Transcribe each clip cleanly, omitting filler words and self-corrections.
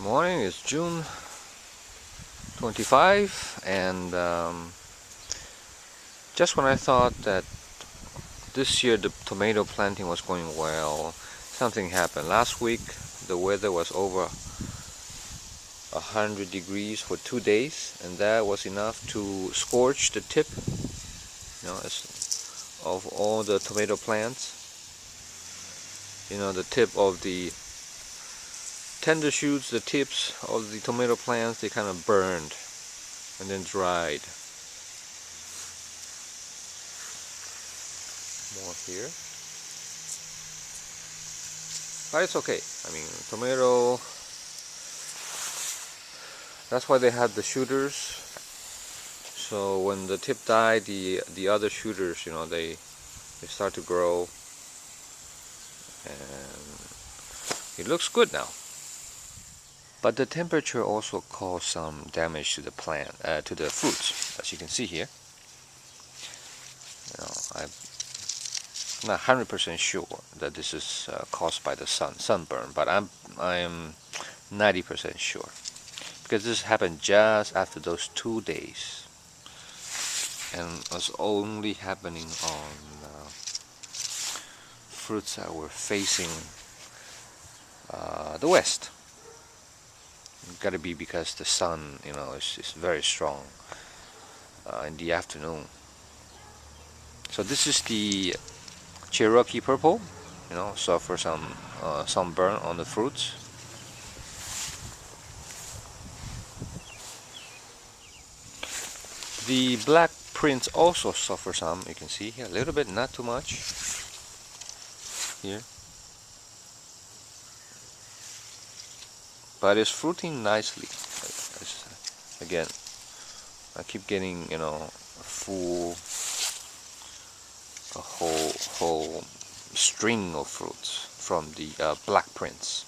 Morning, it's June 25, and just when I thought that this year the tomato planting was going well, something happened. Last week the weather was over 100 degrees for 2 days, and that was enough to scorch the tip, of all the tomato plants. The tip of the tender shoots, the tips of the tomato plants, they kind of burned and then dried. More here. But it's okay. I mean, tomato, that's why they have the shooters. So when the tip died, the other shooters, they start to grow, and it looks good now. But the temperature also caused some damage to the plant, to the fruits, as you can see here. I'm not 100% sure that this is caused by the sunburn, but I'm 90% sure, because this happened just after those 2 days, and was only happening on fruits that were facing the west. Got to be because the sun, is very strong in the afternoon. So this is the Cherokee Purple, suffer some sunburn on the fruits. The black prints also suffer some. You can see here a little bit, not too much. Here. But it's fruiting nicely. Again, I keep getting, a whole string of fruits from the black prints.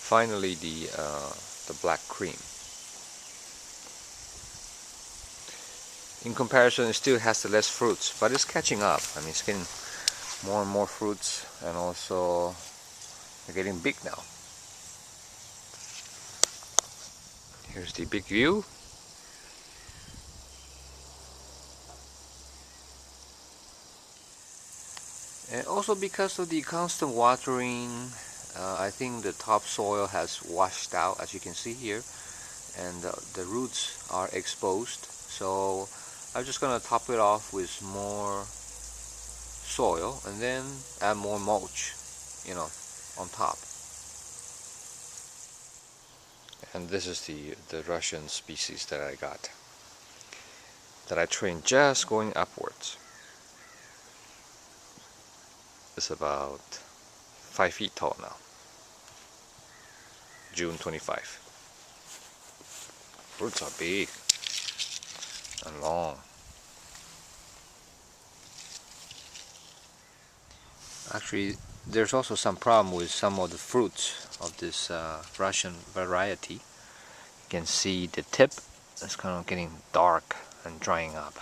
Finally, the black cream. In comparison, it still has the less fruits, but it's catching up. I mean, it's getting more and more fruits, and also they're getting big now. Here's the big view. And also because of the constant watering, I think the topsoil has washed out, as you can see here, and the roots are exposed. So I'm just gonna top it off with more soil and then add more mulch, on top. And this is the Russian species that I got, that I trained just going upwards. It's about 5 feet tall now. June 25. Fruits are big and long. Actually, there's also some problem with some of the fruits of this Russian variety. You can see the tip is kind of getting dark and drying up.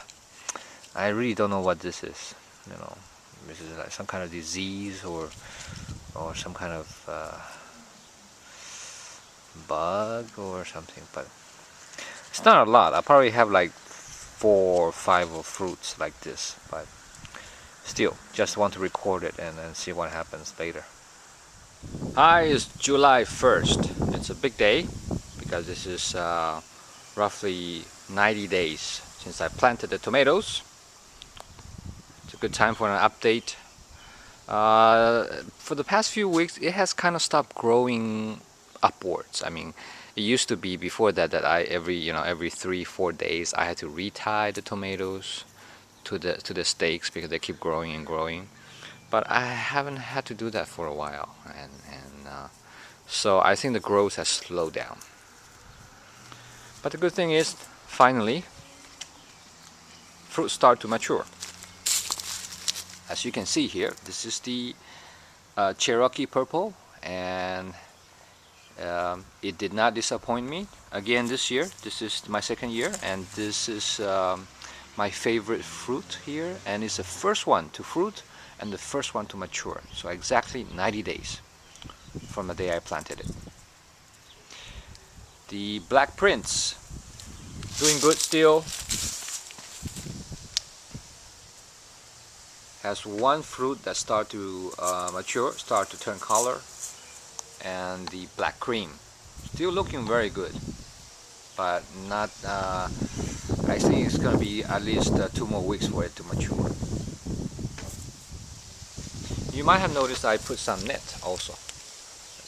I really don't know what this is. This is like some kind of disease or some kind of bug or something. But it's not a lot. I probably have like 4 or 5 of fruits like this, but still, just want to record it and then see what happens later. Hi, it's July 1st. It's a big day because this is roughly 90 days since I planted the tomatoes. It's a good time for an update. For the past few weeks, it has kind of stopped growing upwards. I mean, it used to be before that I every 3-4 days I had to retie the tomatoes to the stakes because they keep growing and growing. But I haven't had to do that for a while, and so I think the growth has slowed down. But the good thing is, finally, fruits start to mature. As you can see here, this is the Cherokee Purple, and it did not disappoint me again this year. This is my second year, and this is my favorite fruit here, and it's the first one to fruit and the first one to mature. So exactly 90 days from the day I planted it. The Black Prince, doing good still. Has one fruit that start to mature, start to turn color, and the Black Krim, still looking very good, but not. I think it's going to be at least 2 more weeks for it to mature. You might have noticed I put some net also.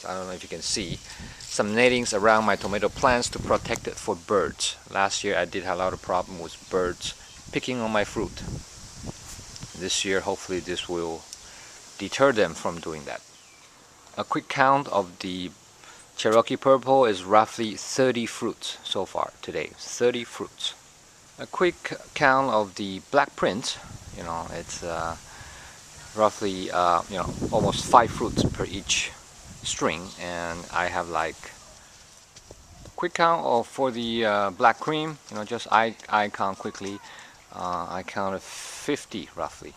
I don't know if you can see some nettings around my tomato plants to protect it for birds. Last year I did have a lot of problem with birds picking on my fruit. This year hopefully this will deter them from doing that. A quick count of the Cherokee Purple is roughly 30 fruits so far today. 30 fruits. A quick count of the Black Prince, it's roughly almost 5 fruits per each string, and I have like quick count for the Black Krim, just I count quickly. I counted 50 roughly.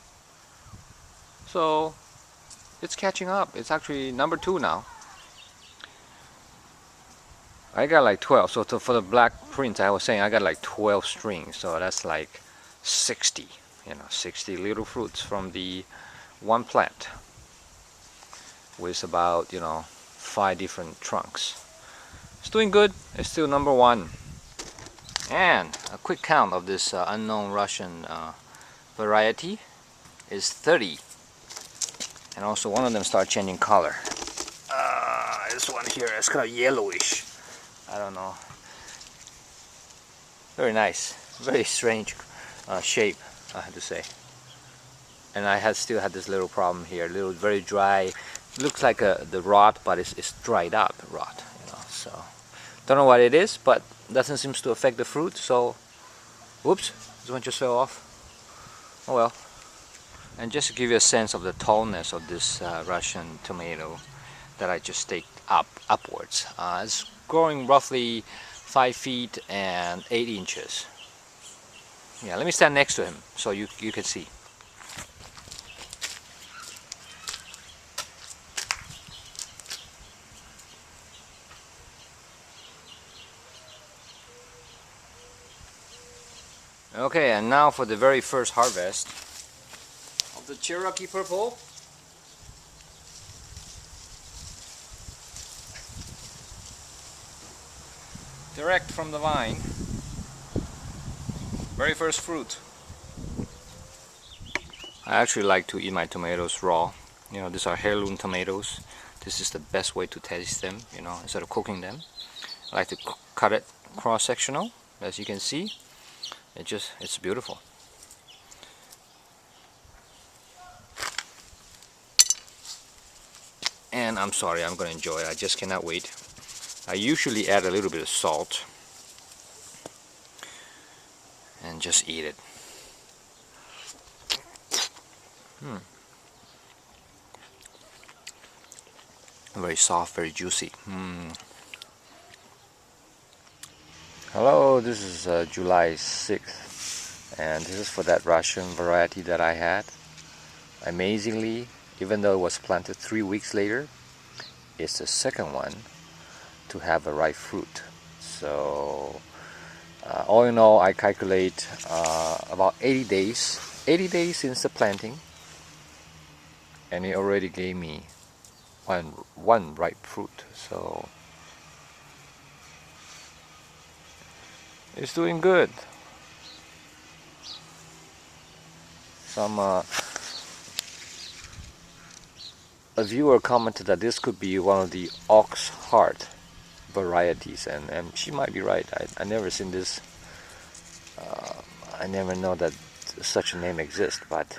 So it's catching up. It's actually number 2 now. I got like 12. So for the Black Prince, I was saying I got like 12 strings. So that's like 60. 60 little fruits from the one plant with about 5 different trunks. It's doing good. It's still number 1. And a quick count of this unknown Russian variety is 30. And also one of them start changing color. This one here is kind of yellowish. I don't know. Very nice. Very strange shape, I have to say. And I still had this little problem here. Very dry. It looks like the rot, but it's dried up rot. So don't know what it is, but doesn't seem to affect the fruit. So, whoops, this one just fell off. Oh well. And just to give you a sense of the tallness of this Russian tomato that I just staked upwards. It's growing roughly 5 feet and 8 inches. Yeah, let me stand next to him so you can see. Okay, and now for the very first harvest of the Cherokee Purple. Direct from the vine. Very first fruit. I actually like to eat my tomatoes raw. These are heirloom tomatoes. This is the best way to taste them, instead of cooking them. I like to cut it cross-sectional, as you can see. It's beautiful. And I'm sorry, I'm gonna enjoy it. I just cannot wait. I usually add a little bit of salt and just eat it. Very soft, very juicy. Hello, this is July 6th, and this is for that Russian variety that I had. Amazingly, even though it was planted 3 weeks later, it's the second one to have a ripe fruit. So all in all, I calculate about 80 days since the planting, and it already gave me one ripe fruit. So it's doing good. A viewer commented that this could be one of the ox heart varieties, and she might be right. I never seen this. I never know that such a name exists, but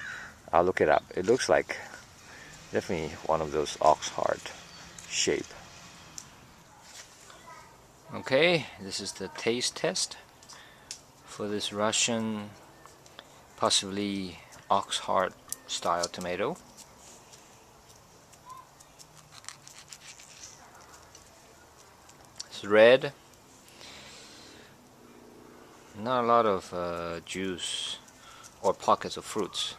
I'll look it up. It looks like definitely one of those ox heart shape. Okay, this is the taste test for this Russian, possibly ox heart style tomato. It's red, not a lot of juice or pockets of fruits.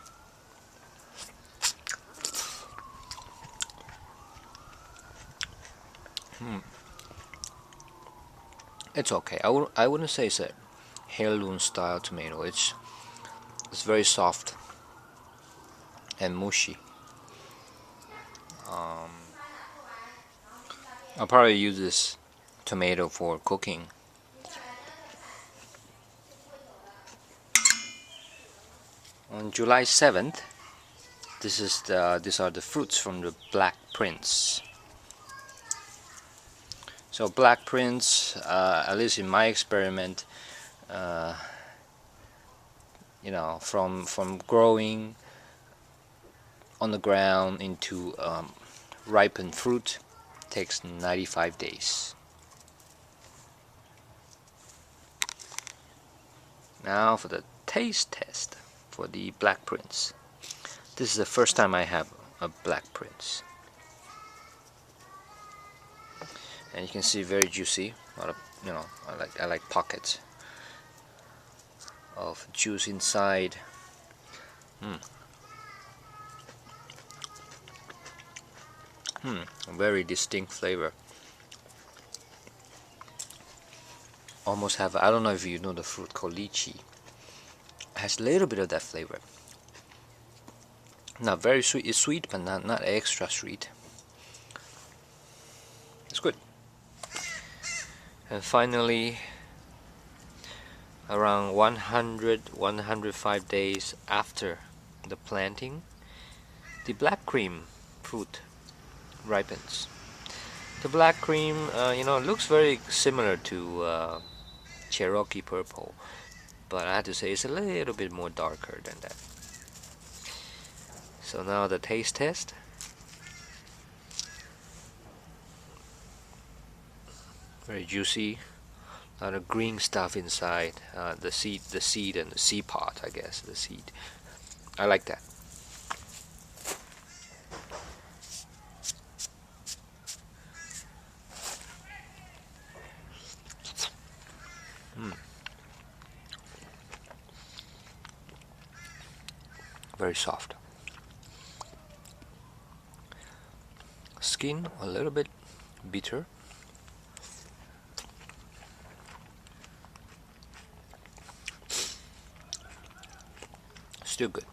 It's okay. I wouldn't say it's a heirloom style tomato. It's very soft and mushy. I'll probably use this tomato for cooking. On July 7th, these are the fruits from the Black Prince. So Black Prince, at least in my experiment, you know, from growing on the ground into ripened fruit takes 95 days. Now for the taste test for the Black Prince. This is the first time I have a Black Prince, and you can see very juicy. A lot of, you know, I like pockets of juice inside. Very distinct flavor. Almost have, I don't know if you know the fruit called lychee. It has a little bit of that flavor. Not very sweet. It's sweet, but not extra sweet. It's good. And finally, around 105 days after the planting, the black cream fruit ripens. The black cream, you know, looks very similar to Cherokee Purple, but I have to say it's a little bit more darker than that. So now the taste test. Very juicy, a lot of green stuff inside. The seed and the seed pod, I guess, the seed. I like that. Very soft. Skin a little bit bitter. Still good.